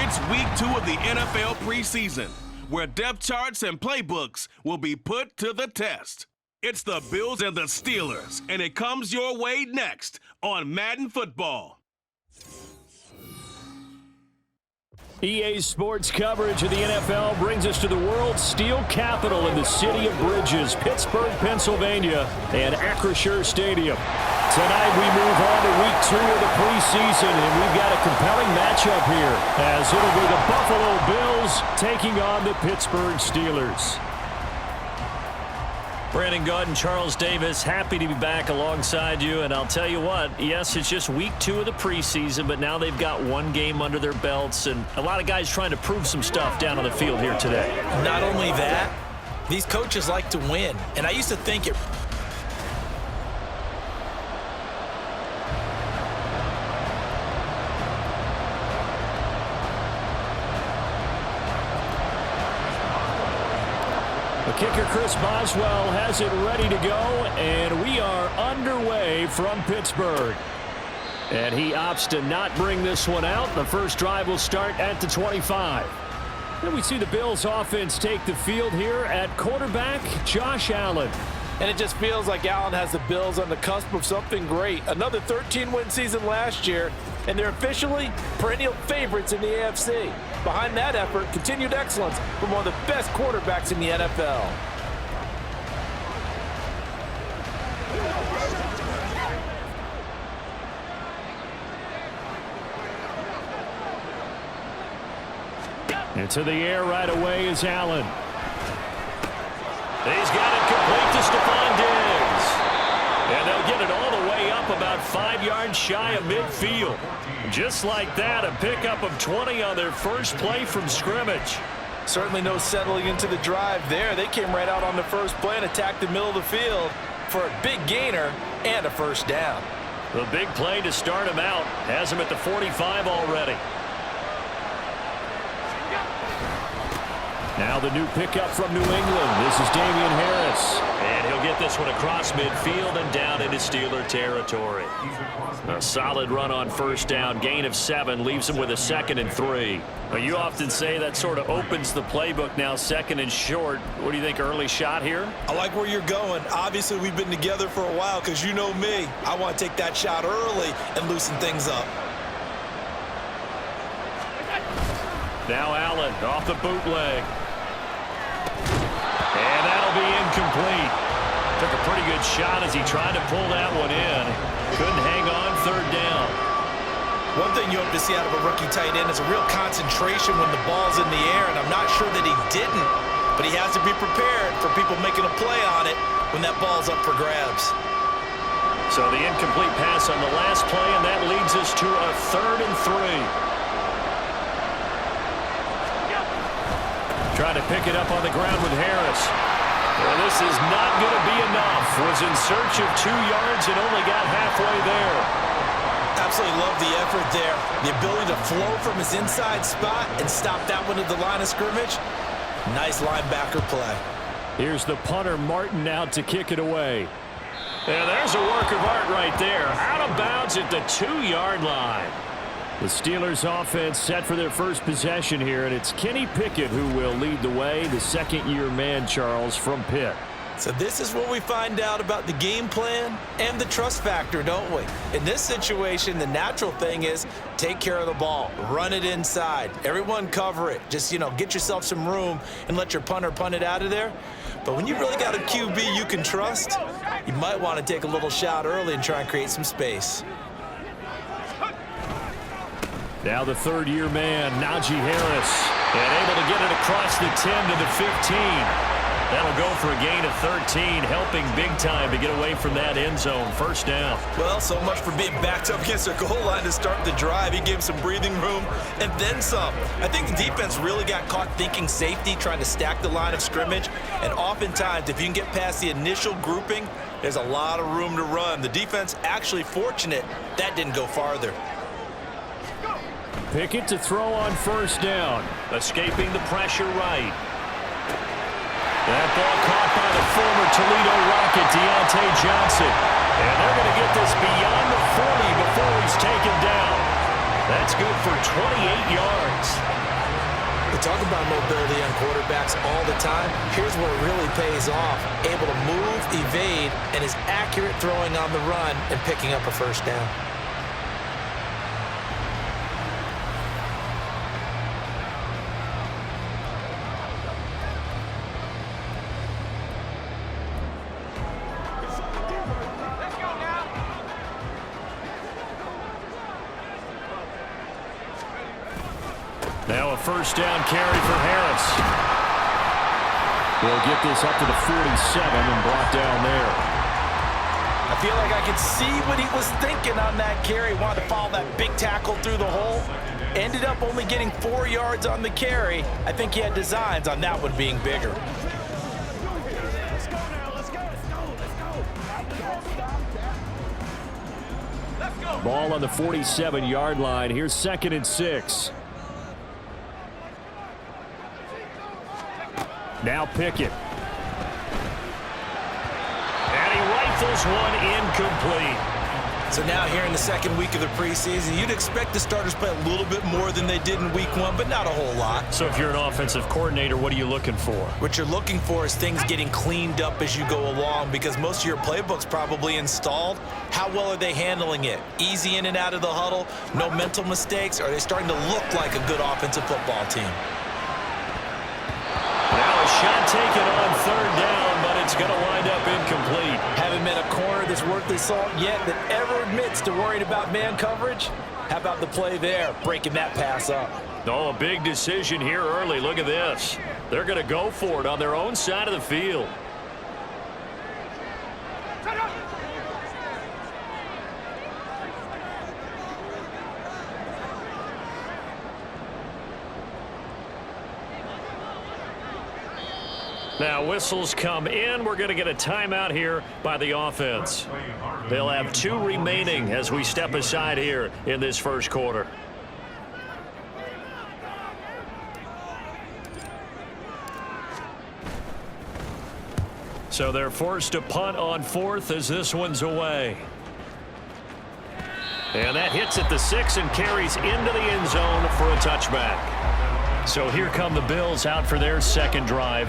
It's week 2 of the NFL preseason, where depth charts and playbooks will be put to the test. It's the Bills and the Steelers, and it comes your way next on Madden Football. EA Sports coverage of the NFL brings us to the world's steel capital in the city of bridges, Pittsburgh, Pennsylvania, and Acrisure Stadium. Tonight we move on to week 2 of the preseason, and we've got a compelling matchup here, as it'll be the Buffalo Bills taking on the Pittsburgh Steelers. Brandon Gaud and Charles Davis, happy to be back alongside you. And I'll tell you what, yes, it's just week 2 of the preseason, but now they've got one game under their belts, and a lot of guys trying to prove some stuff down on the field here today. Not only that, these coaches like to win. And I used to think it... Kicker Chris Boswell has it ready to go, and we are underway from Pittsburgh. And he opts to not bring this one out. The first drive will start at the 25. Then we see the Bills offense take the field here at quarterback, Josh Allen. And it just feels like Allen has the Bills on the cusp of something great. Another 13-win season last year, and they're officially perennial favorites in the AFC. Behind that effort, continued excellence from one of the best quarterbacks in the NFL. Into the air right away is Allen. He's got it complete to Stephon Diggs. And they'll get it all the way up about 5 yards shy of midfield. Just like that, a pickup of 20 on their first play from scrimmage. Certainly no settling into the drive there. They came right out on the first play and attacked the middle of the field for a big gainer and a first down. The big play to start him out has him at the 45 already. Now the new pickup from New England. This is Damian Harris. And he'll get this one across midfield and down into Steeler territory. A solid run on first down. Gain of 7 leaves him with a 2nd and 3. Well, you often say that sort of opens the playbook now, 2nd and short. What do you think, early shot here? I like where you're going. Obviously, we've been together for a while because you know me. I want to take that shot early and loosen things up. Now Allen off the bootleg. And that'll be incomplete. Took a pretty good shot as he tried to pull that one in. Couldn't hang on, 3rd down. One thing you hope to see out of a rookie tight end is a real concentration when the ball's in the air, and I'm not sure that he didn't, but he has to be prepared for people making a play on it when that ball's up for grabs. So the incomplete pass on the last play, and that leads us to a 3rd and 3. Trying to pick it up on the ground with Harris. Well, this is not going to be enough. Was in search of 2 yards and only got halfway there. Absolutely love the effort there. The ability to flow from his inside spot and stop that one at the line of scrimmage. Nice linebacker play. Here's the punter, Martin, out to kick it away. Yeah, there's a work of art right there. Out of bounds at the 2-yard line. The Steelers offense set for their first possession here, and it's Kenny Pickett who will lead the way, the second-year man, Charles, from Pitt. So this is where we find out about the game plan and the trust factor, don't we? In this situation, the natural thing is take care of the ball, run it inside, everyone cover it. Just, get yourself some room and let your punter punt it out of there. But when you really got a QB you can trust, you might want to take a little shot early and try and create some space. Now the 3rd-year man, Najee Harris, and able to get it across the 10 to the 15. That'll go for a gain of 13, helping big time to get away from that end zone. First down. Well, so much for being backed up against the goal line to start the drive. He gave some breathing room and then some. I think the defense really got caught thinking safety, trying to stack the line of scrimmage. And oftentimes, if you can get past the initial grouping, there's a lot of room to run. The defense actually fortunate that didn't go farther. Pickett to throw on first down. Escaping the pressure right. That ball caught by the former Toledo Rocket, Deontay Johnson. And they're going to get this beyond the 40 before he's taken down. That's good for 28 yards. talk about mobility on quarterbacks all the time. Here's where it really pays off. Able to move, evade, and is accurate throwing on the run and picking up a first down. Now a first down carry for Harris. We'll get this up to the 47 and brought down there. I feel like I could see what he was thinking on that carry. Wanted to follow that big tackle through the hole. Ended up only getting 4 yards on the carry. I think he had designs on that one being bigger. Ball on the 47-yard line. Here's 2nd and 6. Now Pickett. And he rifles one incomplete. So now here in the second week of the preseason, you'd expect the starters play a little bit more than they did in week 1, but not a whole lot. So if you're an offensive coordinator, what are you looking for? What you're looking for is things getting cleaned up as you go along, because most of your playbook's probably installed. How well are they handling it? Easy in and out of the huddle, no mental mistakes? Are they starting to look like a good offensive football team? Now a shot taken on 3rd down, but it's going to wind up incomplete. Haven't met a corner that's worth the salt yet that ever admits to worrying about man coverage. How about the play there, breaking that pass up? Oh, a big decision here early. Look at this. They're going to go for it on their own side of the field. Now whistles come in. We're going to get a timeout here by the offense. They'll have 2 remaining as we step aside here in this first quarter. So they're forced to punt on 4th as this one's away. And that hits at the 6 and carries into the end zone for a touchback. So here come the Bills out for their second drive.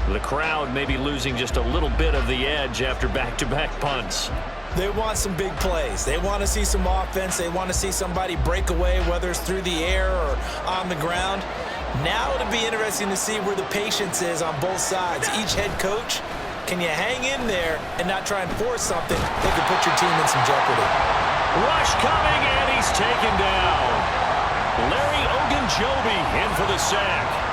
The crowd may be losing just a little bit of the edge after back-to-back punts. They want some big plays. They want to see some offense. They want to see somebody break away, whether it's through the air or on the ground. Now it'll be interesting to see where the patience is on both sides. Each head coach, can you hang in there and not try and force something that could put your team in some jeopardy? Rush coming, and he's taken down. Larry Ogunjobi in for the sack.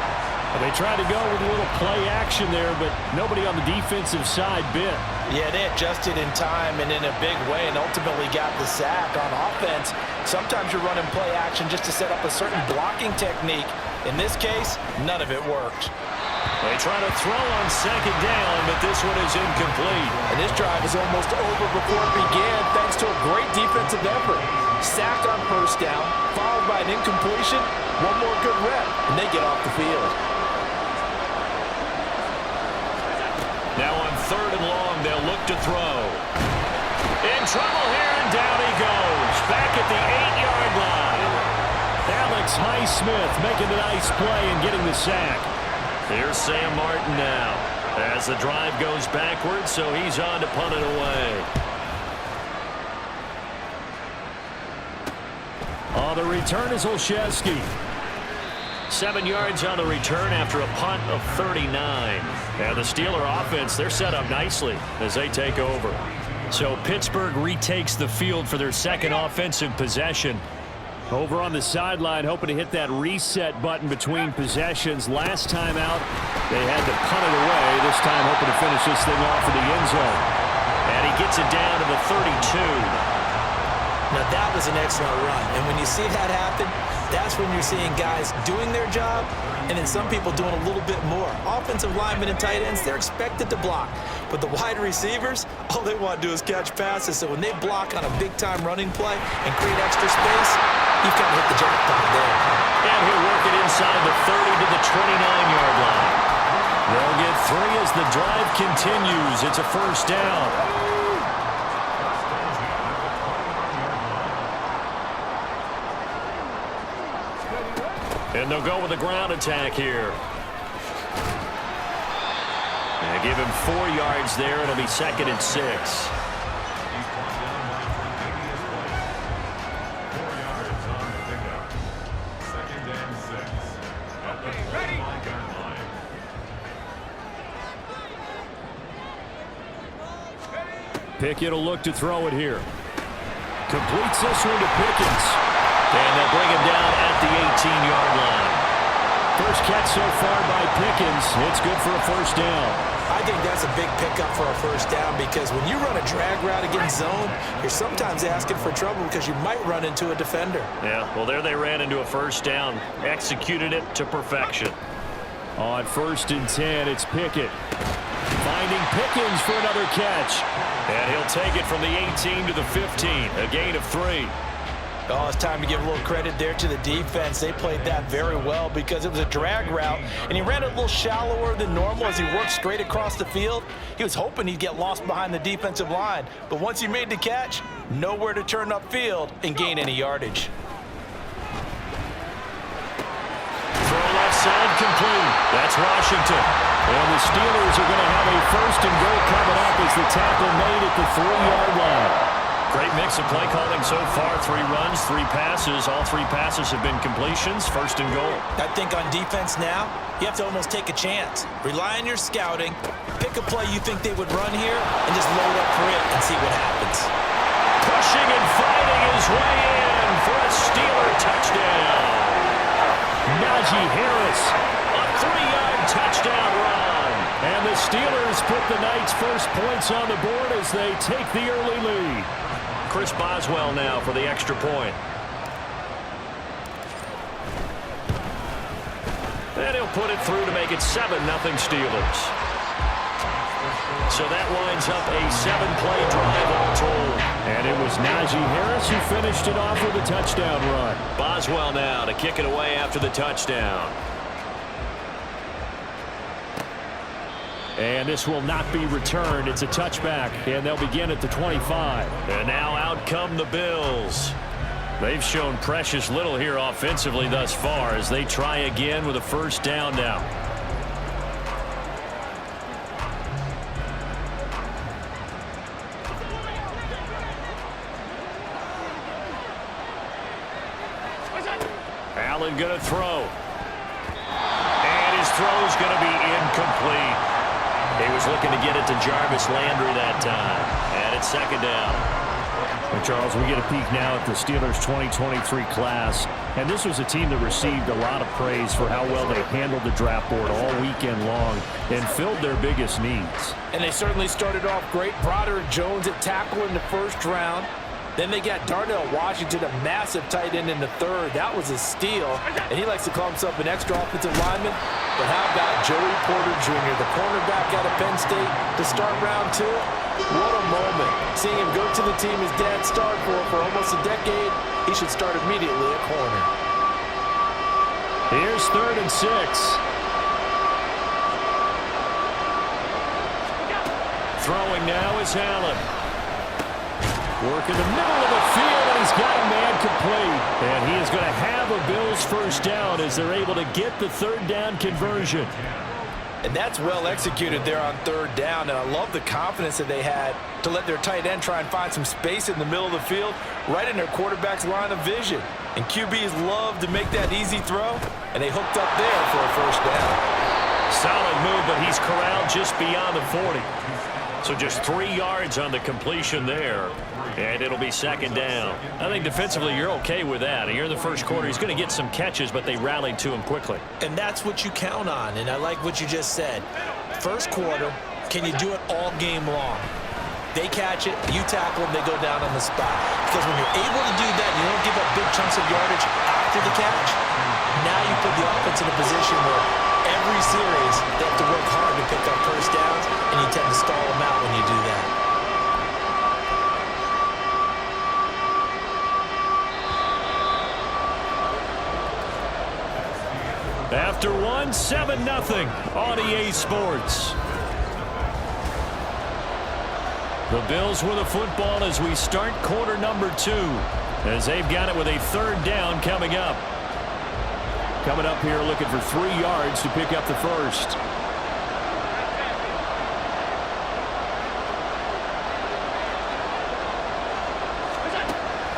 They tried to go with a little play action there, but nobody on the defensive side bit. Yeah, they adjusted in time and in a big way and ultimately got the sack on offense. Sometimes you're running play action just to set up a certain blocking technique. In this case, none of it worked. They try to throw on 2nd down, but this one is incomplete. And this drive is almost over before it began thanks to a great defensive effort. Sack on 1st down, followed by an incompletion, one more good rep, and they get off the field. Now on 3rd and long, they'll look to throw. In trouble here, and down he goes. Back at the 8-yard line. Alex Highsmith making a nice play and getting the sack. Here's Sam Martin now. As the drive goes backwards, so he's on to punt it away. On the return is Olszewski. 7 yards on the return after a punt of 39. And the Steeler offense, they're set up nicely as they take over. So Pittsburgh retakes the field for their second offensive possession. Over on the sideline, hoping to hit that reset button between possessions. Last time out, they had to punt it away. This time hoping to finish this thing off in the end zone. And he gets it down to the 32. Now that was an excellent run. And when you see that happen, that's when you're seeing guys doing their job and then some people doing a little bit more. Offensive linemen and tight ends, they're expected to block. But the wide receivers, all they want to do is catch passes. So when they block on a big-time running play and create extra space, you've kind of hit the jackpot there. And he'll work it inside the 30 to the 29-yard line. They'll get 3 as the drive continues. It's a first down. And they'll go with a ground attack here. And give him 4 yards there. It'll be 2nd and 6. Pickett will look to throw it here. Completes this one to Pickens. And they'll bring him down at the 18-yard line. First catch so far by Pickens. It's good for a first down. I think that's a big pickup for a first down because when you run a drag route against zone, you're sometimes asking for trouble because you might run into a defender. Yeah, well, there they ran into a first down. Executed it to perfection. On 1st and 10, it's Pickett. Finding Pickens for another catch. And he'll take it from the 18 to the 15, a gain of 3. Oh, it's time to give a little credit there to the defense. They played that very well because it was a drag route, and he ran it a little shallower than normal as he worked straight across the field. He was hoping he'd get lost behind the defensive line, but once he made the catch, nowhere to turn upfield and gain any yardage. Throw left side complete. That's Washington. And the Steelers are going to have a 1st and goal coming up as the tackle made at the 3-yard line. Great mix of play calling so far. 3 runs, 3 passes. All 3 passes have been completions. 1st and goal. I think on defense now, you have to almost take a chance. Rely on your scouting. Pick a play you think they would run here and just load up for it and see what happens. Pushing and fighting his way in for a Steeler touchdown. Najee Harris. A 3-yard touchdown run. And the Steelers put the night's first points on the board as they take the early lead. Chris Boswell now for the extra point. And he'll put it through to make it 7-0 Steelers. So that winds up a 7-play drive all told. And it was Najee Harris who finished it off with a touchdown run. Boswell now to kick it away after the touchdown. And this will not be returned. It's a touchback, and they'll begin at the 25. And now out come the Bills. They've shown precious little here offensively thus far as they try again with a first down now. Allen going to throw. And his throw's going to be incomplete. He was looking to get it to Jarvis Landry that time. And it's 2nd down. And Charles, we get a peek now at the Steelers 2023 class. And this was a team that received a lot of praise for how well they handled the draft board all weekend long and filled their biggest needs. And they certainly started off great. Broderick Jones at tackle in the 1st round. Then they got Darnell Washington, a massive tight end in the 3rd. That was a steal. And he likes to call himself an extra offensive lineman. But how about Joey Porter Jr., the cornerback out of Penn State, to start round 2? What a moment. Seeing him go to the team his dad starred for almost a decade, he should start immediately at corner. Here's 3rd and 6. Throwing now is Allen. Work in the middle of the field, and he's got a man complete. And he is going to have a Bills first down as they're able to get the 3rd down conversion. And that's well executed there on 3rd down. And I love the confidence that they had to let their tight end try and find some space in the middle of the field, right in their quarterback's line of vision. And QBs love to make that easy throw, and they hooked up there for a first down. Solid move, but he's corralled just beyond the 40. So just 3 yards on the completion there. And it'll be 2nd down. I think defensively you're okay with that. Here in the 1st quarter, he's going to get some catches, but they rallied to him quickly. And that's what you count on, and I like what you just said. 1st quarter, can you do it all game long? They catch it, you tackle them, they go down on the spot. Because when you're able to do that, you don't give up big chunks of yardage after the catch, now you put the offense in a position where every series they have to work hard to pick up first downs, and you tend to stall them out when you do that. After one, 7-0 on EA Sports. The Bills with the football as we start quarter number 2, as they've got it with a 3rd down coming up. Coming up here looking for 3 yards to pick up the first.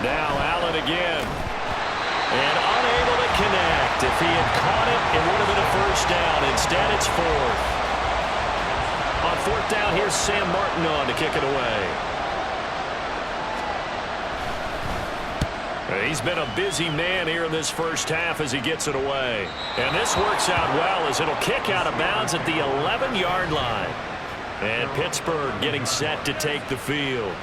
Now Allen again. And unable to connect. If he had caught it, it would have been a first down. Instead, it's 4th. On 4th down, here's Sam Martin on to kick it away. He's been a busy man here in this first half as he gets it away. And this works out well as it'll kick out of bounds at the 11-yard line. And Pittsburgh getting set to take the field.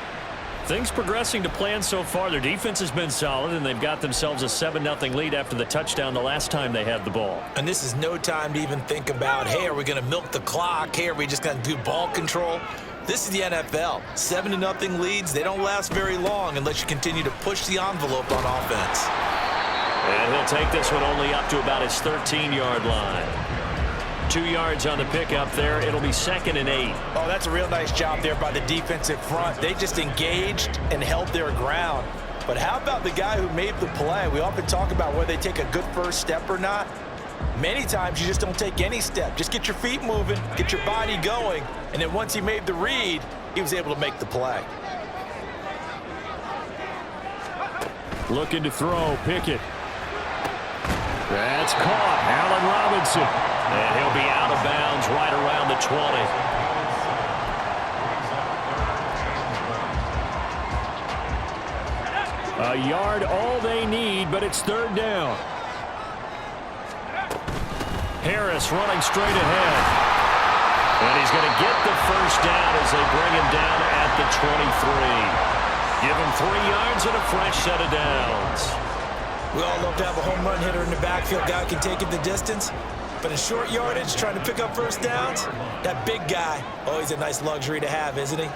Things progressing to plan so far. Their defense has been solid, and they've got themselves a 7-0 lead after the touchdown the last time they had the ball. And this is no time to even think about, hey, are we going to milk the clock? Hey, are we just going to do ball control? This is the NFL. 7-0 leads, they don't last very long unless you continue to push the envelope on offense. And he'll take this one only up to about his 13-yard line. 2 yards on the pickup there. It'll be 2nd and 8. Oh, that's a real nice job there by the defensive front. They just engaged and held their ground. But how about the guy who made the play? We often talk about whether they take a good first step or not. Many times you just don't take any step. Just get your feet moving, get your body going, and then once he made the read, he was able to make the play. Looking to throw, Pickett. That's caught. Allen Robinson. And he'll be out of bounds right around the 20. A yard all they need, but it's 3rd down. Harris running straight ahead. And he's going to get the first down as they bring him down at the 23. Give him 3 yards and a fresh set of downs. We all love to have a home run hitter in the backfield. Guy can take it the distance. But in short yardage, trying to pick up first downs, that big guy, always a nice luxury to have, isn't he?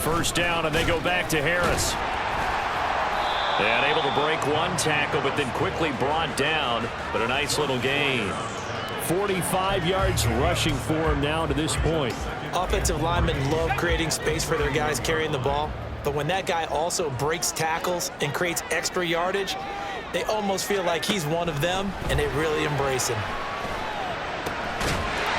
First down, and they go back to Harris. And able to break 1 tackle, but then quickly brought down. But a nice little gain. 45 yards rushing for him now to this point. Offensive linemen love creating space for their guys carrying the ball. But when that guy also breaks tackles and creates extra yardage, they almost feel like he's one of them, and they really embrace him.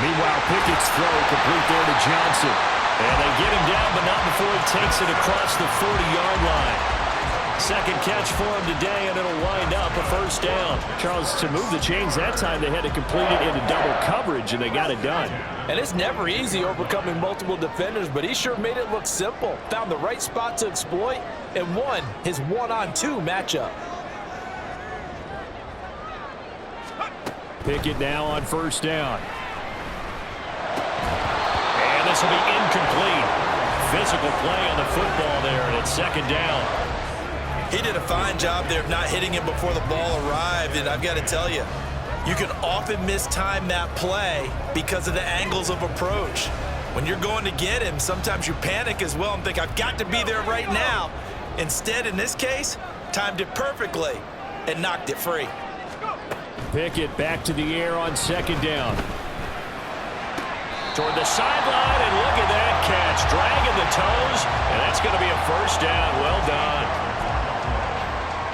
Meanwhile, Pickett's throw complete there to Johnson. And they get him down, but not before he takes it across the 40-yard line. Second catch for him today, and it'll wind up a first down. Charles, to move the chains that time, they had to complete it into double coverage, and they got it done. And it's never easy overcoming multiple defenders, but he sure made it look simple. Found the right spot to exploit and won his 1-on-2 matchup. Pickett now on first down. And this will be incomplete. Physical play on the football there, and it's 2nd down. He did a fine job there of not hitting him before the ball arrived, and I've got to tell you, you can often mistime that play because of the angles of approach. When you're going to get him, sometimes you panic as well and think, I've got to be there right now. Instead, in this case, timed it perfectly and knocked it free. Pickett back to the air on 2nd down. Toward the sideline, and look at that catch. Dragging the toes, and that's going to be a first down. Well done.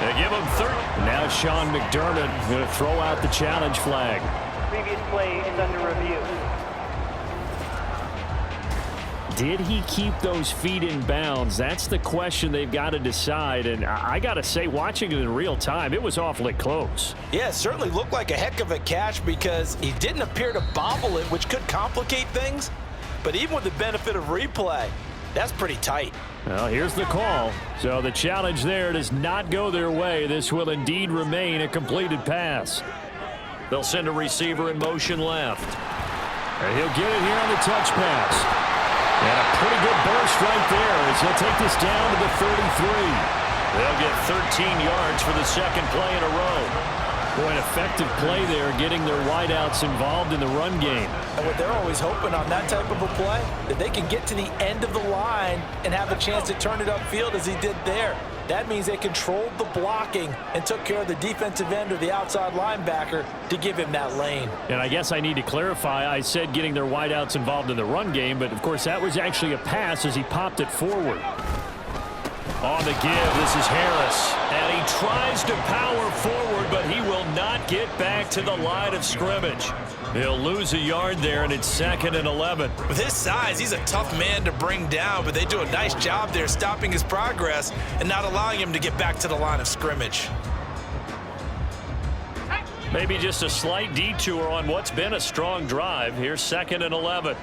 They give him 30. Now Sean McDermott going to throw out the challenge flag. Previous play is under review. Did he keep those feet in bounds? That's the question they've got to decide. And I got to say, watching it in real time, it was awfully close. Yeah, it certainly looked like a heck of a catch because he didn't appear to bobble it, which could complicate things. But even with the benefit of replay, that's pretty tight. Well, here's the call. So the challenge there does not go their way. This will indeed remain a completed pass. They'll send a receiver in motion left. And he'll get it here on the touch pass. And a pretty good burst right there as he'll take this down to the 33. They'll get 13 yards for the 2nd play in a row. Boy, an effective play there, getting their wideouts involved in the run game. And what they're always hoping on that type of a play, that they can get to the end of the line and have a chance to turn it upfield as he did there. That means they controlled the blocking and took care of the defensive end or the outside linebacker to give him that lane. And I guess I need to clarify, I said getting their wideouts involved in the run game, but of course that was actually a pass as he popped it forward. On the give, this is Harris. And he tries to power forward, but he will not get back to the line of scrimmage. He'll lose a yard there, and it's 2nd and 11. With his size, he's a tough man to bring down, but they do a nice job there stopping his progress and not allowing him to get back to the line of scrimmage. Maybe just a slight detour on what's been a strong drive. Here's 2nd and 11.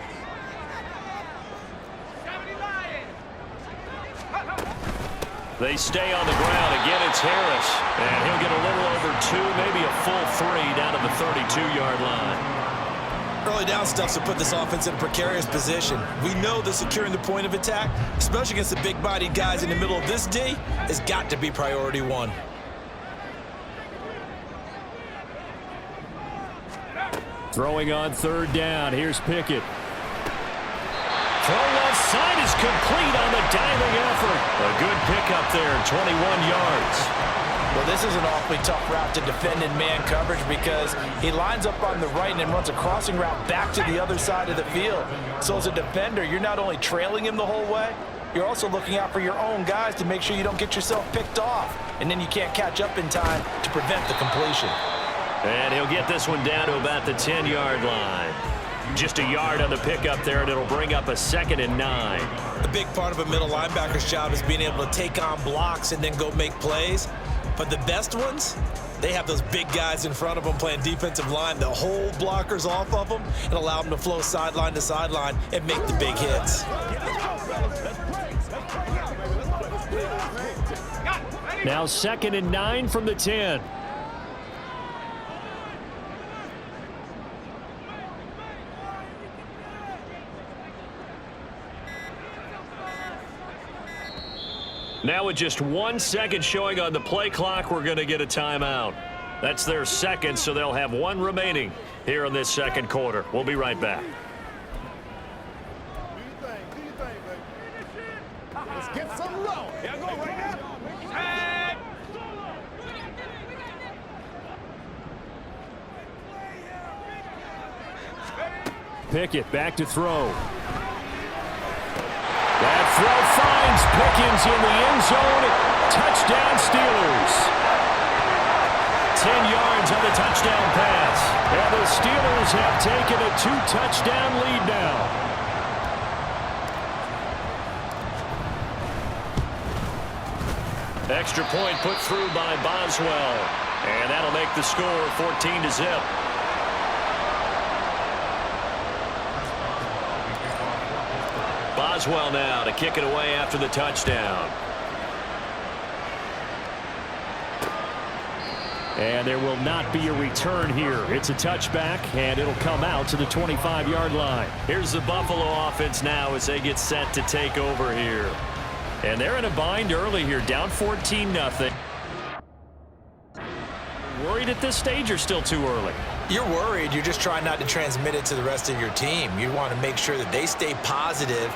They stay on the ground. Again, it's Harris. And he'll get a little over 2, maybe a full 3 down to the 32-yard line. Early down stuff to put this offense in a precarious position. We know that securing the point of attack, especially against the big-bodied guys in the middle of this D, has got to be priority 1. Throwing on 3rd down. Here's Pickett. Throw left side is complete on the diving effort. A good pickup there, 21 yards. Well, this is an awfully tough route to defend in man coverage because he lines up on the right and then runs a crossing route back to the other side of the field. So as a defender, you're not only trailing him the whole way, you're also looking out for your own guys to make sure you don't get yourself picked off. And then you can't catch up in time to prevent the completion. And he'll get this one down to about the 10-yard line. Just a yard on the pickup there, and it'll bring up a 2nd and 9. A big part of a middle linebacker's job is being able to take on blocks and then go make plays. But the best ones, they have those big guys in front of them playing defensive line. They'll hold blockers off of them and allow them to flow sideline to sideline and make the big hits. Now 2nd and 9 from the 10. Now with just 1 second showing on the play clock, we're going to get a timeout. That's their 2nd, so they'll have 1 remaining here in this 2nd quarter. We'll be right back. Let's get some low. Here I go right now. Pickett back to throw. That throw finds Pickens in the end zone. Touchdown Steelers. 10 yards on the touchdown pass. And the Steelers have taken a 2-touchdown lead now. Extra point put through by Boswell. And that'll make the score 14-0. Boswell now to kick it away after the touchdown. And there will not be a return here. It's a touchback, and it'll come out to the 25-yard line. Here's the Buffalo offense now as they get set to take over here. And they're in a bind early here, down 14-0. Worried at this stage or still too early? You're worried. You're just trying not to transmit it to the rest of your team. You want to make sure that they stay positive,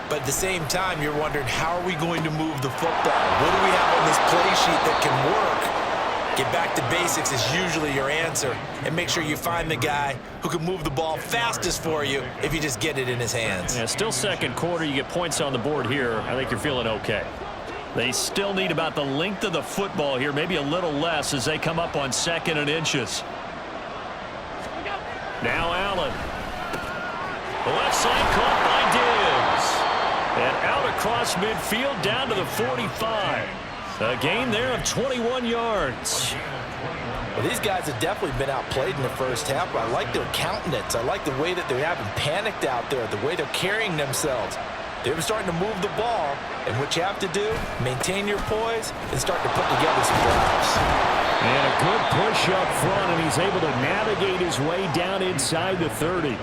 but at the same time, you're wondering, how are we going to move the football? What do we have on this play sheet that can work? Get back to basics is usually your answer, and make sure you find the guy who can move the ball fastest for you if you just get it in his hands. Yeah, still 2nd quarter. You get points on the board here. I think you're feeling okay. They still need about the length of the football here, maybe a little less as they come up on 2nd and inches. Now Allen. The left side caught by Diggs. And out across midfield down to the 45. A gain there of 21 yards. Well, these guys have definitely been outplayed in the first half, but I like their countenance. I like the way that they're having panicked out there, the way they're carrying themselves. They're starting to move the ball, and what you have to do, maintain your poise and start to put together some drives. And a good push up front, and he's able to navigate his way down inside the 30.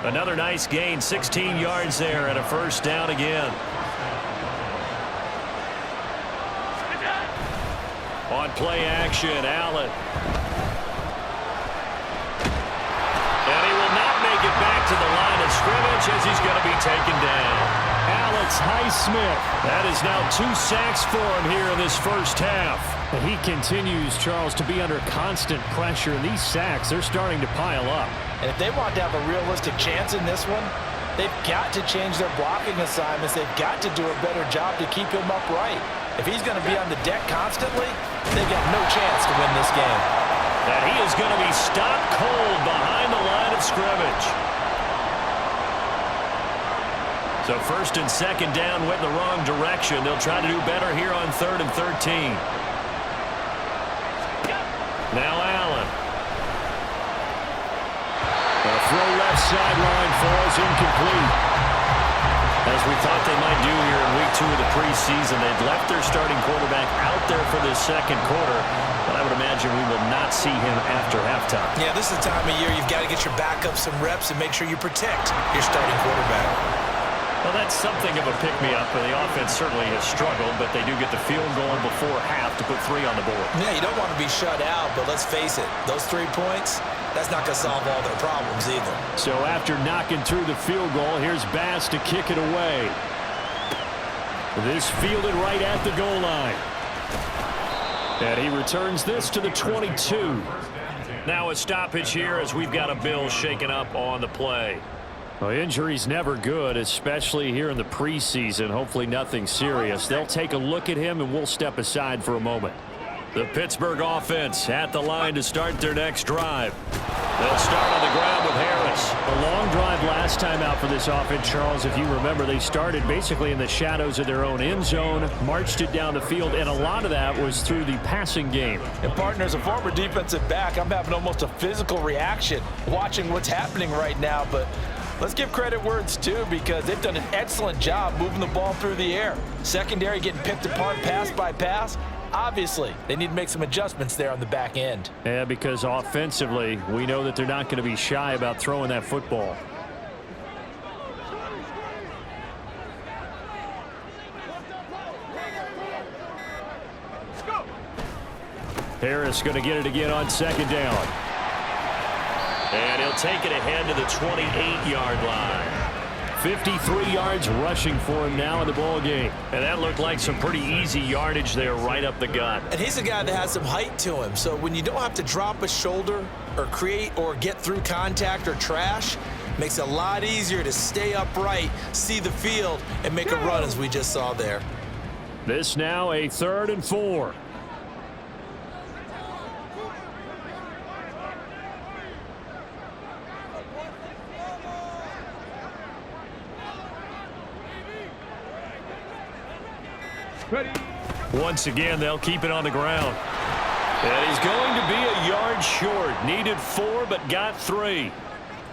Another nice gain, 16 yards there, and a 1st down again. On play action, Allen. And he will not make it back to the line of scrimmage as he's going to be taken down. Alex Highsmith. That is now 2 sacks for him here in this first half. And he continues, Charles, to be under constant pressure. And these sacks, they're starting to pile up. And if they want to have a realistic chance in this one, They've got to change their blocking assignments. They've got to do a better job to keep him upright. If he's going to be on the deck constantly, they've got no chance to win this game. And he is going to be stopped cold behind the line of scrimmage. So first and second down went in the wrong direction. They'll try to do better here on 3rd and 13. Now Allen. The throw left sideline falls incomplete. As we thought they might do here in week 2 of the preseason, they've left their starting quarterback out there for this second quarter, but I would imagine we will not see him after halftime. Yeah, this is the time of year you've got to get your backup some reps and make sure you protect your starting quarterback. Well, that's something of a pick-me-up, and the offense certainly has struggled, but they do get the field goal before half to put 3 on the board. Yeah, you don't want to be shut out, but let's face it, those 3 points, that's not going to solve all their problems either. So after knocking through the field goal, here's Bass to kick it away. This fielded right at the goal line. And he returns this to the 22. Now a stoppage here as we've got a Bill shaken up on the play. Well, injury's never good, especially here in the preseason. Hopefully nothing serious. They'll take a look at him, and we'll step aside for a moment. The Pittsburgh offense at the line to start their next drive. They'll start on the ground with Harris. A long drive last time out for this offense, Charles. If you remember, they started basically in the shadows of their own end zone, marched it down the field, and a lot of that was through the passing game. And partner, as a former defensive back, I'm having almost a physical reaction watching what's happening right now, but let's give credit where it's due because they've done an excellent job moving the ball through the air. Secondary getting picked apart pass by pass. Obviously, they need to make some adjustments there on the back end. Yeah, because offensively, we know that they're not going to be shy about throwing that football. Harris going to get it again on second down. And he'll take it ahead to the 28-yard line. 53 yards rushing for him now in the ball game. And that looked like some pretty easy yardage there right up the gut. And he's a guy that has some height to him, so when you don't have to drop a shoulder or create or get through contact or trash, makes it a lot easier to stay upright, see the field, and make a run as we just saw there. This now a 3rd and 4. Ready. Once again, they'll keep it on the ground. And he's going to be a yard short. Needed 4, but got 3.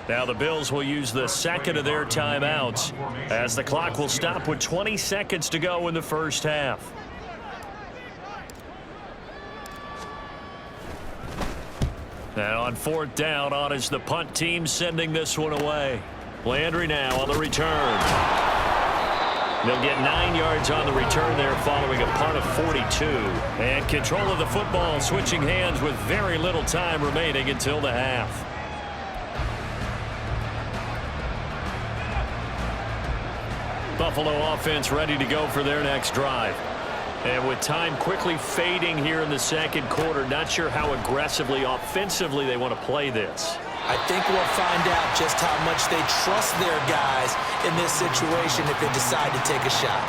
Now the Bills will use the second of their timeouts as the clock will stop with 20 seconds to go in the first half. And on 4th down, on is the punt team sending this one away. Landry now on the return. They'll get 9 yards on the return there following a punt of 42. And control of the football switching hands with very little time remaining until the half. Buffalo offense ready to go for their next drive. And with time quickly fading here in the second quarter, not sure how aggressively, offensively they want to play this. I think we'll find out just how much they trust their guys in this situation if they decide to take a shot.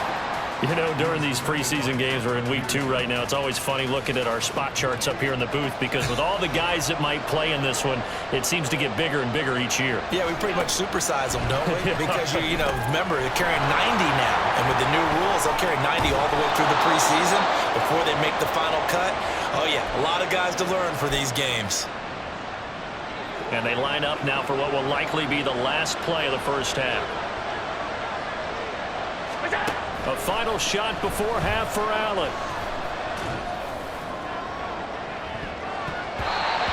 You know, during these preseason games, we're in week 2 right now, it's always funny looking at our spot charts up here in the booth because with all the guys that might play in this one, it seems to get bigger and bigger each year. Yeah, we pretty much supersize them, don't we? Because, you know, remember, they're carrying 90 now. And with the new rules, they'll carry 90 all the way through the preseason before they make the final cut. Oh, yeah, a lot of guys to learn for these games. And they line up now for what will likely be the last play of the first half. A final shot before half for Allen.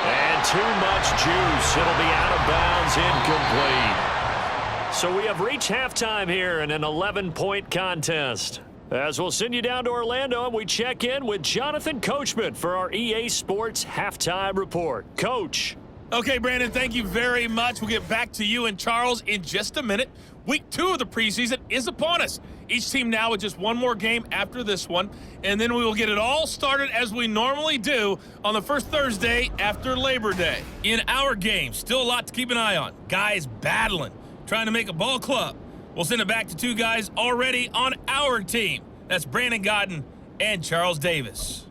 And too much juice. It'll be out of bounds, incomplete. So we have reached halftime here in an 11-point contest. As we'll send you down to Orlando, and we check in with Jonathan Coachman for our EA Sports Halftime Report. Coach. Okay, Brandon, thank you very much. We'll get back to you and Charles in just a minute. Week 2 of the preseason is upon us. Each team now with just one more game after this one, and then we will get it all started as we normally do on the first Thursday after Labor Day. In our game, still a lot to keep an eye on. Guys battling, trying to make a ball club. We'll send it back to two guys already on our team. That's Brandon Godden and Charles Davis.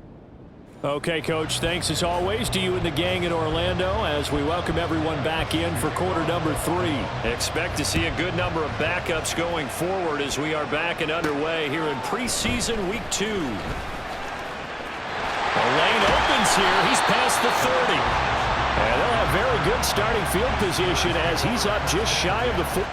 Okay, Coach, thanks as always to you and the gang in Orlando as we welcome everyone back in for quarter number 3. Expect to see a good number of backups going forward as we are back and underway here in preseason week 2. The lane opens here. He's past the 30. And they'll have very good starting field position as he's up just shy of the 40.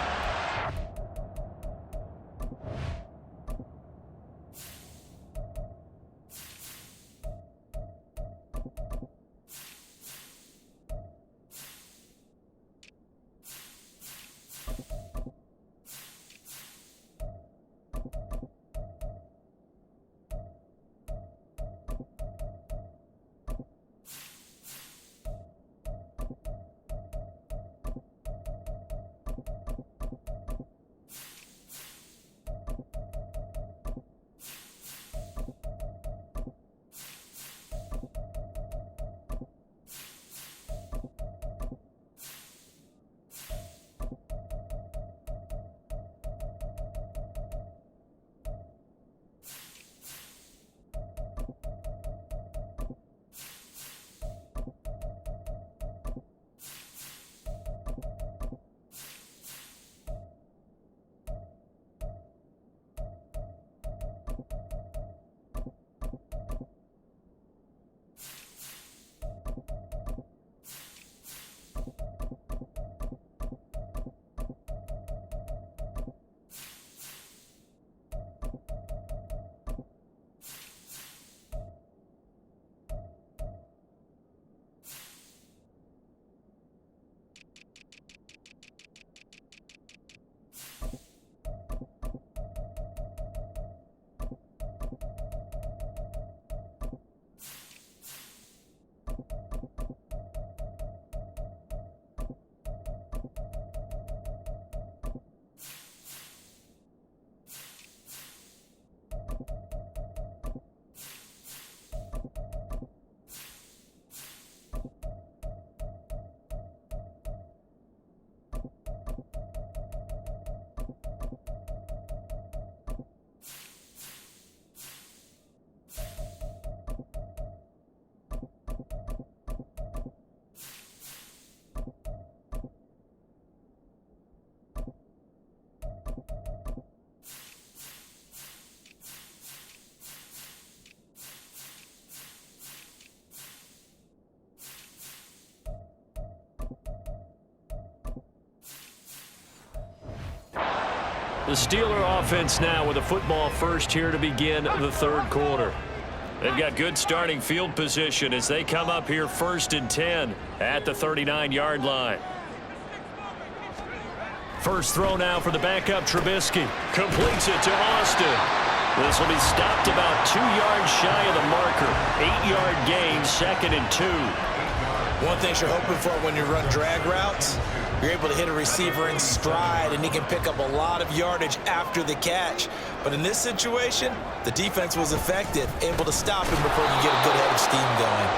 The Steeler offense now with a football first here to begin the third quarter. They've got good starting field position as they come up here 1st and 10 at the 39-yard line. First throw now for the backup Trubisky. Completes it to Austin. This will be stopped about 2 yards shy of the marker. 8-yard gain, 2nd and 2. One thing you're hoping for when you run drag routes, you're able to hit a receiver in stride, and he can pick up a lot of yardage after the catch. But in this situation, the defense was effective, able to stop him before you get a good head of steam going.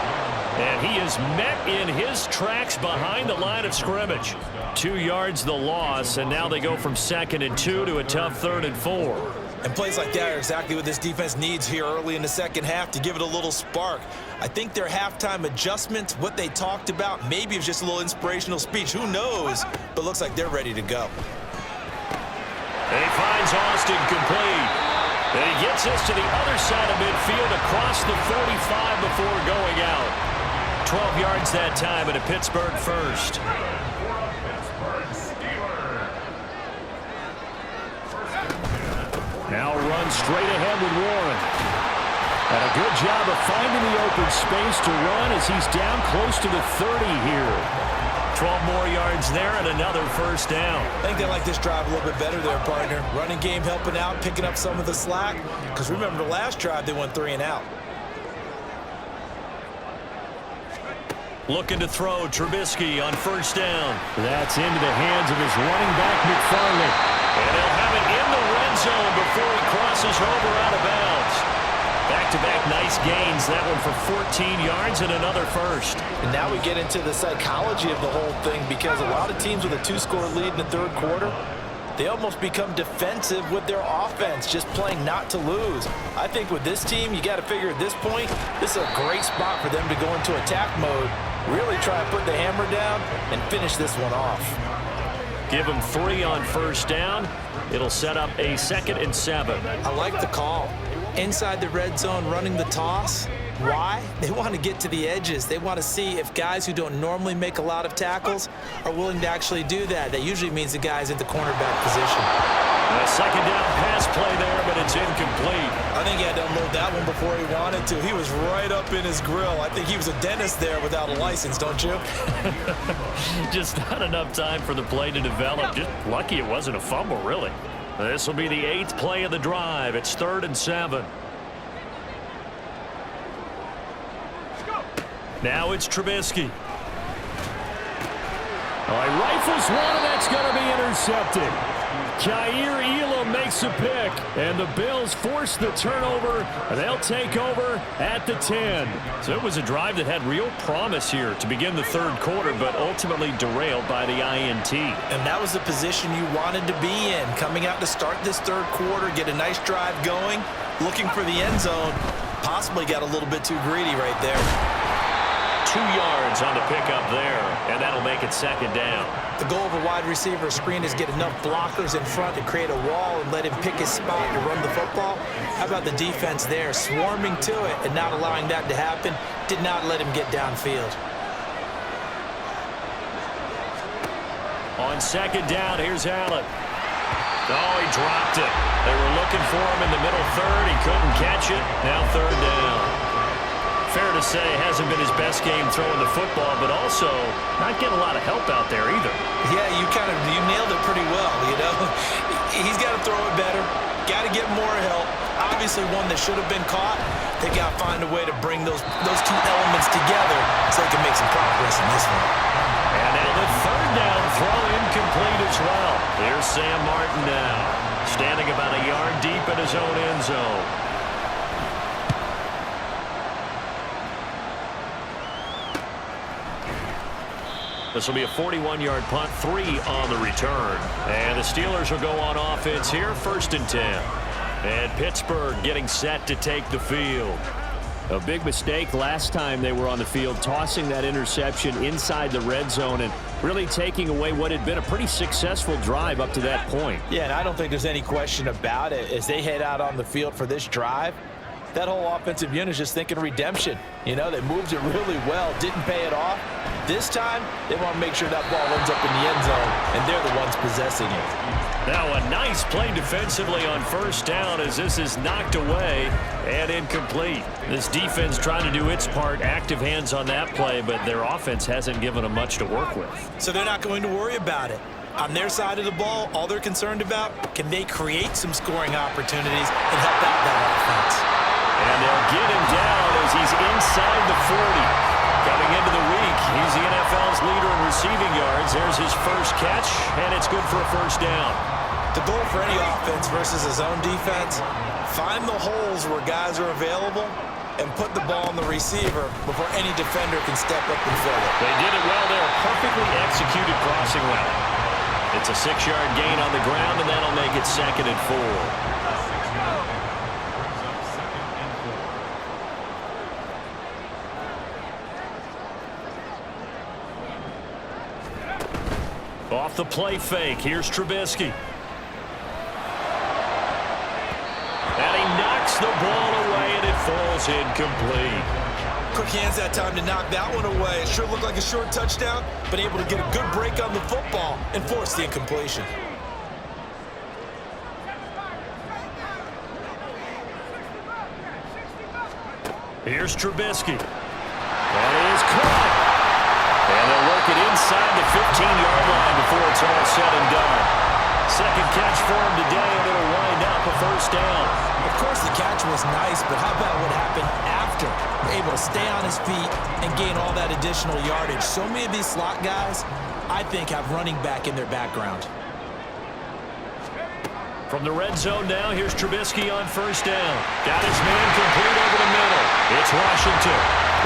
And he is met in his tracks behind the line of scrimmage. 2 yards the loss, and now they go from 2nd and 2 to a tough 3rd and 4. And plays like that are exactly what this defense needs here early in the second half to give it a little spark. I think their halftime adjustments, what they talked about, maybe it was just a little inspirational speech. Who knows? But looks like they're ready to go. And he finds Austin complete. And he gets us to the other side of midfield across the 45 before going out. 12 yards that time and a Pittsburgh first. Now run straight ahead with Warren. And a good job of finding the open space to run as he's down close to the 30 here. 12 more yards there and another first down. I think they like this drive a little bit better there, partner. Running game helping out, picking up some of the slack. Because remember, the last drive, they went 3 and out. Looking to throw, Trubisky on first down. That's into the hands of his running back, McFarland. And he'll have it in the red zone before he crosses over out of bounds. Back-to-back nice gains. That one for 14 yards and another first. And now we get into the psychology of the whole thing, because a lot of teams with a 2-score lead in the third quarter, they almost become defensive with their offense, just playing not to lose. I think with this team, you got to figure at this point, this is a great spot for them to go into attack mode, really try and put the hammer down and finish this one off. Give them 3 on first down. It'll set up a 2nd and 7. I like the call. Inside the red zone, running the toss. Why? They want to get to the edges. They want to see if guys who don't normally make a lot of tackles are willing to actually do that. That usually means the guy's in the cornerback position. A 2nd down pass play there, but it's incomplete. I think he had to unload that one before he wanted to. He was right up in his grill. I think he was a dentist there without a license, don't you? Just not enough time for the play to develop. Just lucky it wasn't a fumble, really. This will be the 8th play of the drive. It's 3rd and 7. Now it's Trubisky. Rifles one, and that's going to be intercepted. Kaiir Elam makes a pick, and the Bills force the turnover, and they'll take over at the 10. So it was a drive that had real promise here to begin the third quarter, but ultimately derailed by the INT. And that was the position you wanted to be in, coming out to start this third quarter, get a nice drive going, looking for the end zone. Possibly got a little bit too greedy right there. 2 yards on the pickup there, and that'll make it 2nd down. The goal of a wide receiver screen is get enough blockers in front to create a wall and let him pick his spot to run the football. How about the defense there, swarming to it and not allowing that to happen? Did not let him get downfield. On 2nd down, here's Allen. Oh, he dropped it. They were looking for him in the middle third. He couldn't catch it. Now 3rd down. Fair to say, hasn't been his best game throwing the football, but also not getting a lot of help out there either. Yeah, you nailed it pretty well, you know. He's got to throw it better, got to get more help. Obviously one that should have been caught. They got to find a way to bring those two elements together so they can make some progress in this one. And now the 3rd down throw incomplete as well. Here's Sam Martin now, standing about a yard deep in his own end zone. This will be a 41-yard punt, 3 on the return. And the Steelers will go on offense here, 1st and 10. And Pittsburgh getting set to take the field. A big mistake last time they were on the field, tossing that interception inside the red zone and really taking away what had been a pretty successful drive up to that point. Yeah, and I don't think there's any question about it. As they head out on the field for this drive, that whole offensive unit is just thinking redemption. You know, they moved it really well, didn't pay it off. This time, they want to make sure that ball ends up in the end zone, and they're the ones possessing it. Now a nice play defensively on 1st down as this is knocked away and incomplete. This defense trying to do its part, active hands on that play, but their offense hasn't given them much to work with. So they're not going to worry about it. On their side of the ball, all they're concerned about, can they create some scoring opportunities and help out that offense? And they'll get him down as he's inside the 40. Coming into the week, he's the NFL's leader in receiving yards. There's his first catch, and it's good for a 1st down. The goal for any offense versus a zone defense, find the holes where guys are available and put the ball on the receiver before any defender can step up and fill it. They did it well there. Perfectly executed crossing route. It's a 6-yard gain on the ground, and that'll make it 2nd and 4. Off the play fake, here's Trubisky. And he knocks the ball away, and it falls incomplete. Quick hands that time to knock that one away. It sure looked like a short touchdown, but able to get a good break on the football and force the incompletion. Here's Trubisky. That is caught. And they'll work it inside the 15-yard line before it's all said and done. 2nd catch for him today, and it'll wind up a 1st down. Of course, the catch was nice, but how about what happened after? Able to stay on his feet and gain all that additional yardage. So many of these slot guys, I think, have running back in their background. From the red zone now, here's Trubisky on first down. Got his man complete over the middle. It's Washington.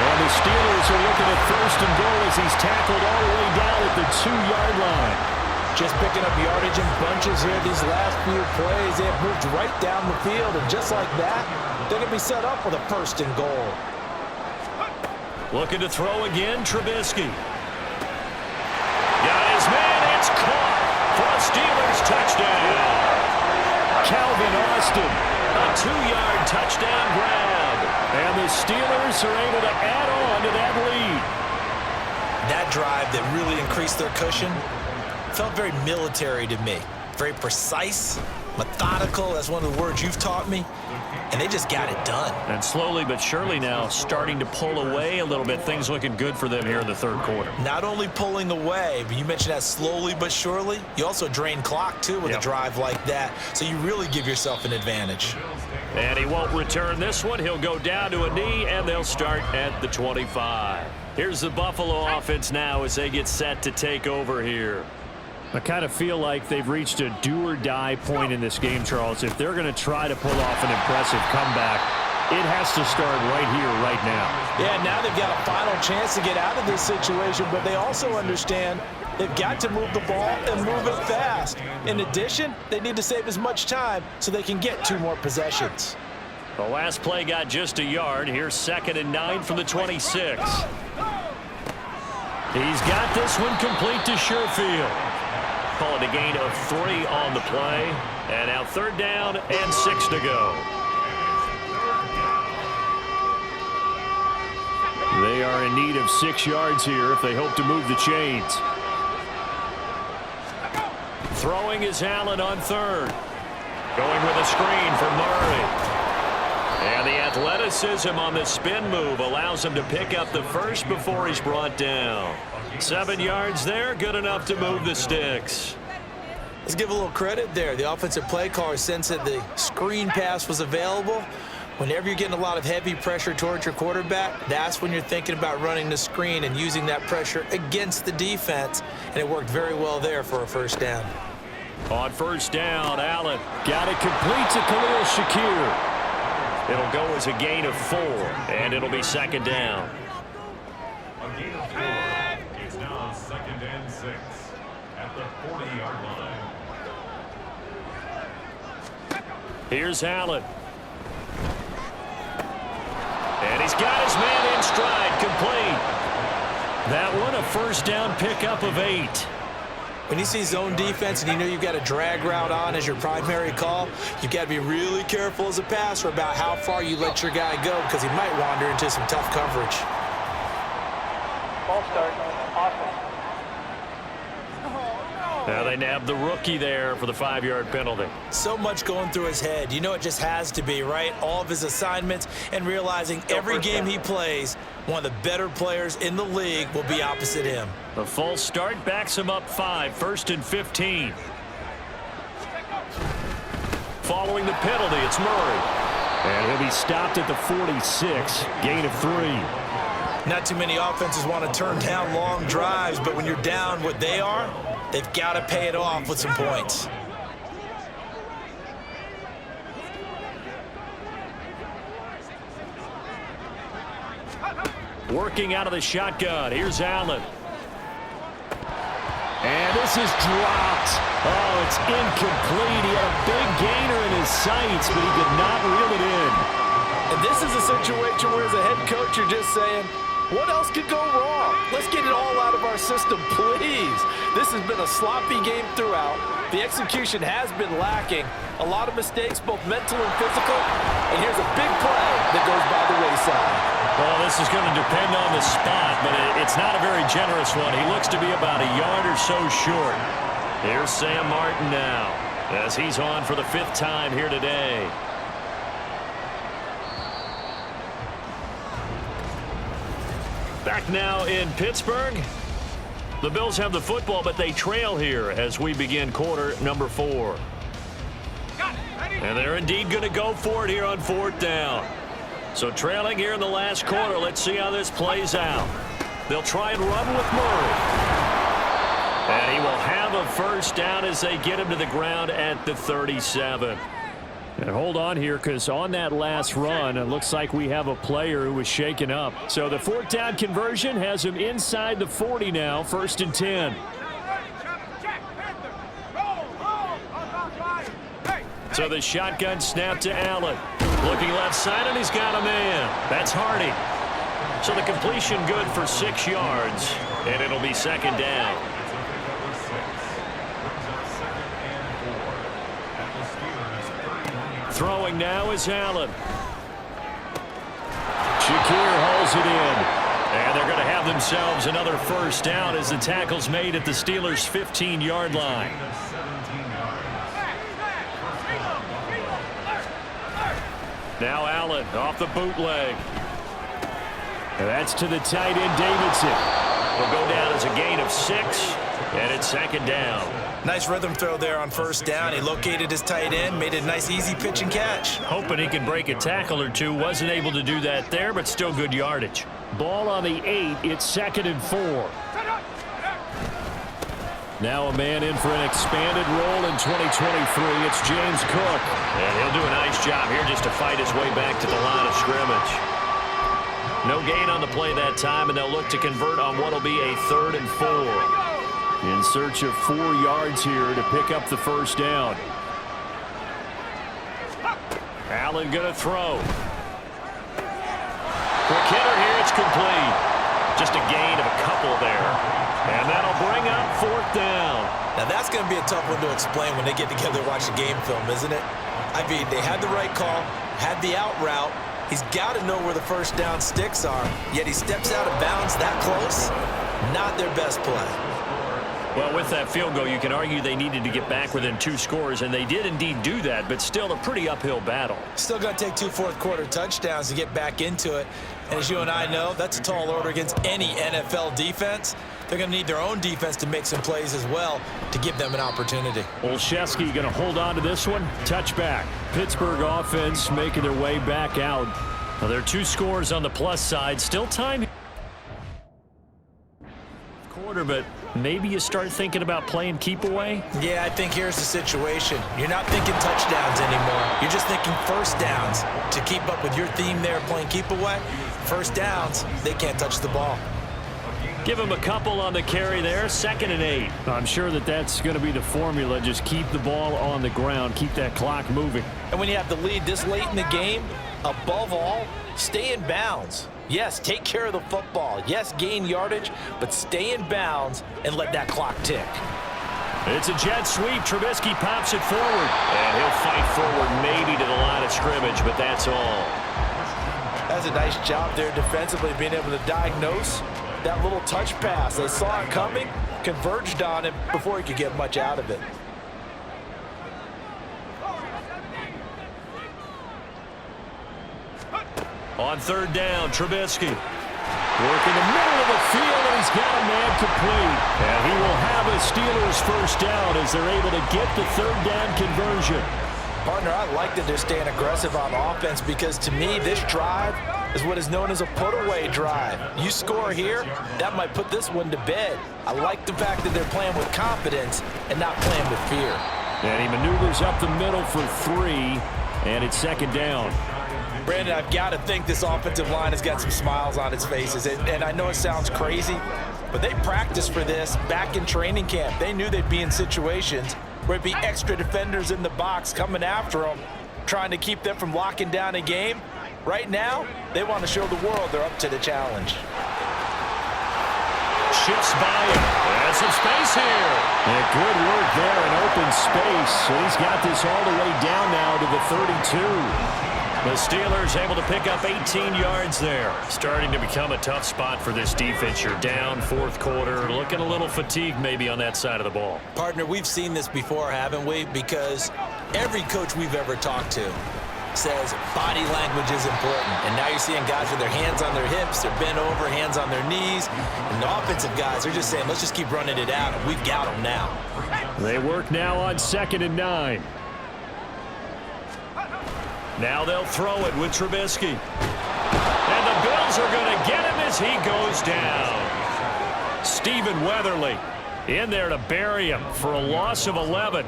And the Steelers are looking at first and goal as he's tackled all the way down at the 2-yard line. Just picking up yardage in bunches here these last few plays. They have moved right down the field, and just like that, they're going to be set up with a first and goal. Looking to throw again, Trubisky. Got his man, it's caught for a Steelers touchdown. Calvin Austin. A 2-yard touchdown grab. And the Steelers are able to add on to that lead. That drive that really increased their cushion felt very military to me. Very precise, methodical, that's one of the words you've taught me. And they just got it done. And slowly but surely now starting to pull away a little bit. Things looking good for them here in the third quarter. Not only pulling away, but you mentioned that slowly but surely. You also drain clock, too, with a drive like that. So you really give yourself an advantage. And he won't return this one. He'll go down to a knee, and they'll start at the 25. Here's the Buffalo offense now as they get set to take over here. I kind of feel like they've reached a do-or-die point in this game, Charles. If they're going to try to pull off an impressive comeback, it has to start right here, right now. Yeah, now they've got a final chance to get out of this situation, but they also understand they've got to move the ball and move it fast. In addition, they need to save as much time so they can get 2 more possessions. The last play got just a yard. Here's 2nd and 9 from the 26. He's got this one complete to Sherfield. Call it a gain of 3 on the play. And now 3rd down and 6 to go. They are in need of 6 yards here if they hope to move the chains. Throwing is Allen on 3rd. Going with a screen for Murray. And the athleticism on the spin move allows him to pick up the first before he's brought down. 7 yards there, good enough to move the sticks. Let's give a little credit there. The offensive play caller sensed that the screen pass was available. Whenever you're getting a lot of heavy pressure towards your quarterback, that's when you're thinking about running the screen and using that pressure against the defense. And it worked very well there for a first down. On first down, Allen got it complete to Khalil Shakir. It'll go as a gain of 4, and it'll be 2nd down. It's now 2nd and 6 at the 40-yard line. Here's Allen. And he's got his man in stride, complete. That one a first down pickup of 8. When you see zone defense and you know you've got a drag route on as your primary call, you've got to be really careful as a passer about how far you let your guy go because he might wander into some tough coverage. Ball start. Awesome. Now they nab the rookie there for the 5-yard penalty. So much going through his head. You know it just has to be, right? All of his assignments and realizing every game he plays, one of the better players in the league will be opposite him. The false start backs him up 5, 1st and 15. Following the penalty, it's Murray. And he'll be stopped at the 46, gain of 3. Not too many offenses want to turn down long drives, but when you're down what they are, they've got to pay it off with some points. Working out of the shotgun. Here's Allen. And this is dropped. Oh, it's incomplete. He had a big gainer in his sights, but he did not reel it in. And this is a situation where as a head coach you're just saying, what else could go wrong? Let's get it all out of our system, please. This has been a sloppy game throughout. The execution has been lacking. A lot of mistakes, both mental and physical. And here's a big play that goes by the wayside. Well, this is going to depend on the spot, but it's not a very generous one. He looks to be about a yard or so short. Here's Sam Martin now as he's on for the 5th time here today. Back now in Pittsburgh. The Bills have the football, but they trail here as we begin quarter number 4. And they're indeed going to go for it here on 4th down. So trailing here in the last quarter. Let's see how this plays out. They'll try and run with Murray. And he will have a first down as they get him to the ground at the 37. And hold on here, because on that last run, it looks like we have a player who was shaken up. So the fourth down conversion has him inside the 40 now, 1st and 10. So the shotgun snap to Allen. Looking left side, and he's got a man. That's Hardy. So the completion good for 6 yards, and it'll be 2nd down. Throwing now is Allen. Shakir hauls it in. And they're going to have themselves another first down as the tackle's made at the Steelers' 15-yard line. Now Allen off the bootleg. And that's to the tight end, Davidson. Will go down as a gain of 6, and it's 2nd down. Nice rhythm throw there on 1st down. He located his tight end, made it a nice easy pitch and catch. Hoping he could break a tackle or two. Wasn't able to do that there, but still good yardage. Ball on the 8. It's 2nd and 4. Now a man in for an expanded role in 2023. It's James Cook. And he'll do a nice job here just to fight his way back to the line of scrimmage. No gain on the play that time, and they'll look to convert on what will be a 3rd and 4. In search of 4 yards here to pick up the first down. Allen going to throw. Quick hitter here, it's complete. Just a gain of a couple there. And that'll bring up 4th down. Now that's going to be a tough one to explain when they get together and watch the game film, isn't it? I mean, they had the right call, had the out route. He's got to know where the first down sticks are, yet he steps out of bounds that close. Not their best play. Well, with that field goal, you can argue they needed to get back within 2 scores, and they did indeed do that, but still a pretty uphill battle. Still going to take 2 fourth-quarter touchdowns to get back into it. And as you and I know, that's a tall order against any NFL defense. They're going to need their own defense to make some plays as well to give them an opportunity. Olszewski going to hold on to this one. Touchback. Pittsburgh offense making their way back out. Well, there are 2 scores on the plus side. Still time. Quarter, but maybe you start thinking about playing keep away. Yeah, I think here's the situation. You're not thinking touchdowns anymore. You're just thinking first downs. To keep up with your theme there, playing keep away, first downs, they can't touch the ball. Give him a couple on the carry there, 2nd and 8. I'm sure that's going to be the formula. Just keep the ball on the ground, keep that clock moving. And when you have the lead this late in the game, above all, stay in bounds. Yes, take care of the football. Yes, gain yardage, but stay in bounds and let that clock tick. It's a jet sweep. Trubisky pops it forward. And he'll fight forward maybe to the line of scrimmage, but that's all. That's a nice job there defensively, being able to diagnose that little touch pass. They saw it coming, converged on him before he could get much out of it. On 3rd down, Trubisky. Working the middle of the field, and he's got a man complete. And he will have a Steelers first down as they're able to get the 3rd down conversion. Partner, I like that they're staying aggressive on offense because to me, this drive is what is known as a put-away drive. You score here, that might put this one to bed. I like the fact that they're playing with confidence and not playing with fear. And he maneuvers up the middle for 3, and it's 2nd down. Brandon, I've got to think this offensive line has got some smiles on its faces. And I know it sounds crazy, but they practiced for this back in training camp. They knew they'd be in situations where it'd be extra defenders in the box coming after them, trying to keep them from locking down a game. Right now, they want to show the world they're up to the challenge. Shifts by him. There's some space here. And good work there in open space. And he's got this all the way down now to the 32. The Steelers able to pick up 18 yards there. Starting to become a tough spot for this defense. You're down 4th quarter. Looking a little fatigued maybe on that side of the ball. Partner, we've seen this before, haven't we? Because every coach we've ever talked to says body language is important. And now you're seeing guys with their hands on their hips, they're bent over, hands on their knees. And the offensive guys are just saying, let's just keep running it out, and we've got them now. They work now on 2nd and 9. Now they'll throw it with Trubisky. And the Bills are going to get him as he goes down. Stephen Weatherly In there to bury him for a loss of 11.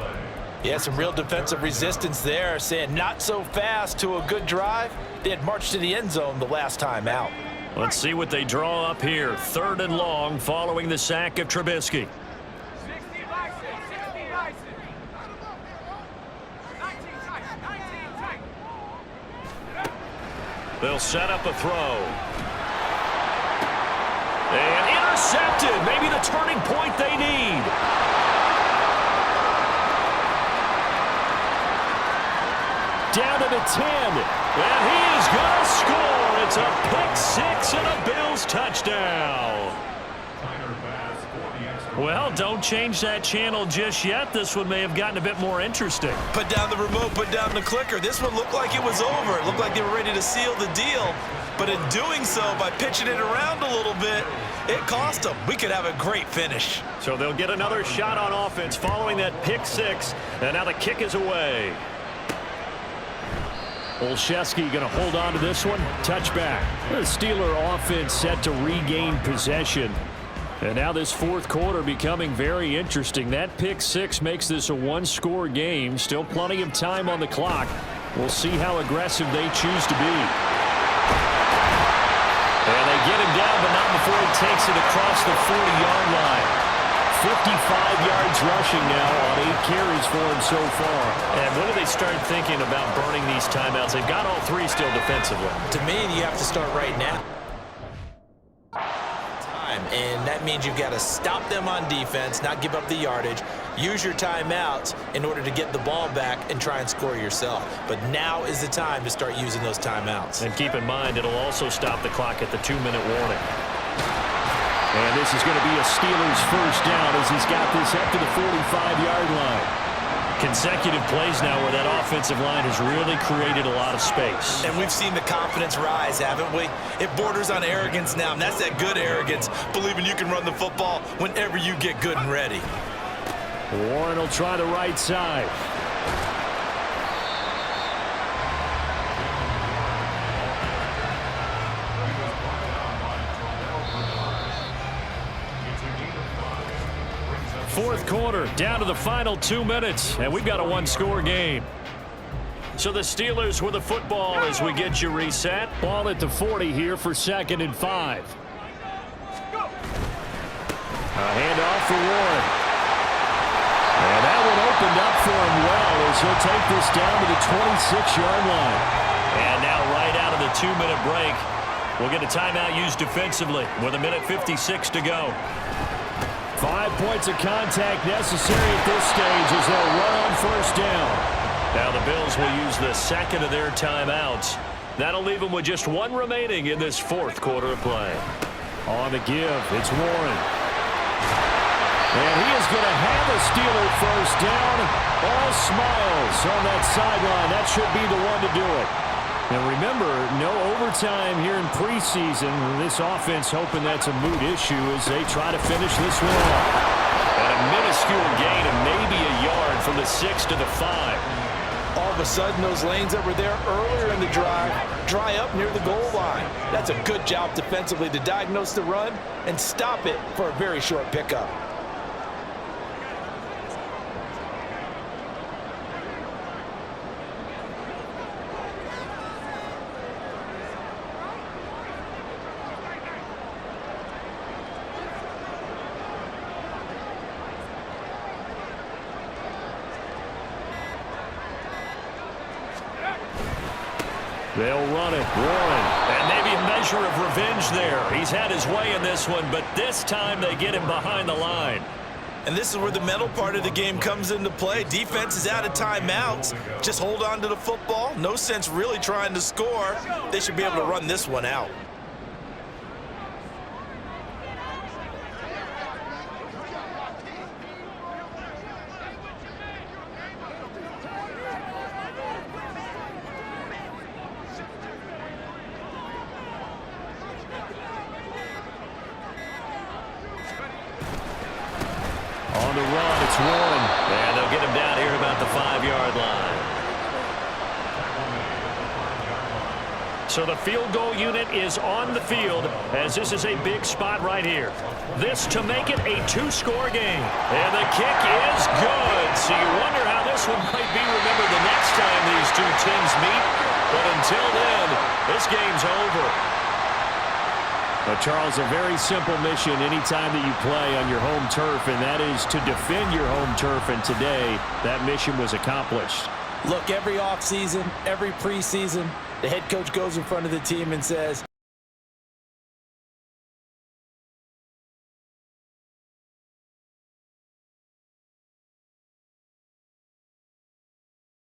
Yeah, some real defensive resistance there, saying not so fast to a good drive. They had marched to the end zone the last time out. Let's see what they draw up here. 3rd and long following the sack of Trubisky. They'll set up a throw. And intercepted. Maybe the turning point they need. Down to the 10. And he is going to score. It's a pick 6 and a Bills touchdown. Well, don't change that channel just yet. This one may have gotten a bit more interesting. Put down the remote, put down the clicker. This one looked like it was over. It looked like they were ready to seal the deal. But in doing so, by pitching it around a little bit, it cost them. We could have a great finish. So they'll get another shot on offense following that pick 6. And now the kick is away. Olszewski going to hold on to this one. Touchback. The Steeler offense set to regain possession. And now this 4th quarter becoming very interesting. That pick 6 makes this a 1-score game. Still plenty of time on the clock. We'll see how aggressive they choose to be. And they get him down, but not before he takes it across the 40-yard line. 55 yards rushing now on 8 carries for him so far. And when do they start thinking about burning these timeouts? They've got all 3 still defensively. To me, you have to start right now. And that means you've got to stop them on defense, not give up the yardage, use your timeouts in order to get the ball back and try and score yourself. But now is the time to start using those timeouts. And keep in mind, it'll also stop the clock at the 2-minute warning. And this is going to be a Steelers first down as he's got this up to the 45-yard line. Consecutive plays now where that offensive line has really created a lot of space. And we've seen the confidence rise, haven't we? It borders on arrogance now, and that's that good arrogance, believing you can run the football whenever you get good and ready. Warren will try the right side. Fourth quarter, down to the final 2 minutes, and we've got a 1-score game. So the Steelers with the football as we get you reset. Ball at the 40 here for 2nd and 5. A handoff for Warren. And that one opened up for him well as he'll take this down to the 26-yard line. And now right out of the 2-minute break, we'll get a timeout used defensively with 1:56 to go. 5 points of contact necessary at this stage as they'll run on first down. Now the Bills will use the 2nd of their timeouts. That'll leave them with just 1 remaining in this 4th quarter of play. On the give, it's Warren. And he is going to have a Steeler first down. All smiles on that sideline. That should be the one to do it. And remember, no overtime here in preseason. This offense hoping that's a moot issue as they try to finish this one off. And a minuscule gain of maybe a yard from the 6 to the 5. All of a sudden, those lanes that were there earlier in the drive dry up near the goal line. That's a good job defensively to diagnose the run and stop it for a very short pickup. They'll run it. Warren. And maybe a measure of revenge there. He's had his way in this one, but this time they get him behind the line. And this is where the mental part of the game comes into play. Defense is out of timeouts. Just hold on to the football. No sense really trying to score. They should be able to run this one out. On the run, it's Warren. And they'll get him down here about the 5-yard line. So the field goal unit is on the field as this is a big spot right here. This to make it a 2-score game. And the kick is good. So you wonder how this one might be remembered the next time these two teams meet. But until then, this game's over. But Charles, a very simple mission anytime that you play on your home turf, and that is to defend your home turf. And today, that mission was accomplished. Look, every offseason, every preseason, the head coach goes in front of the team and says,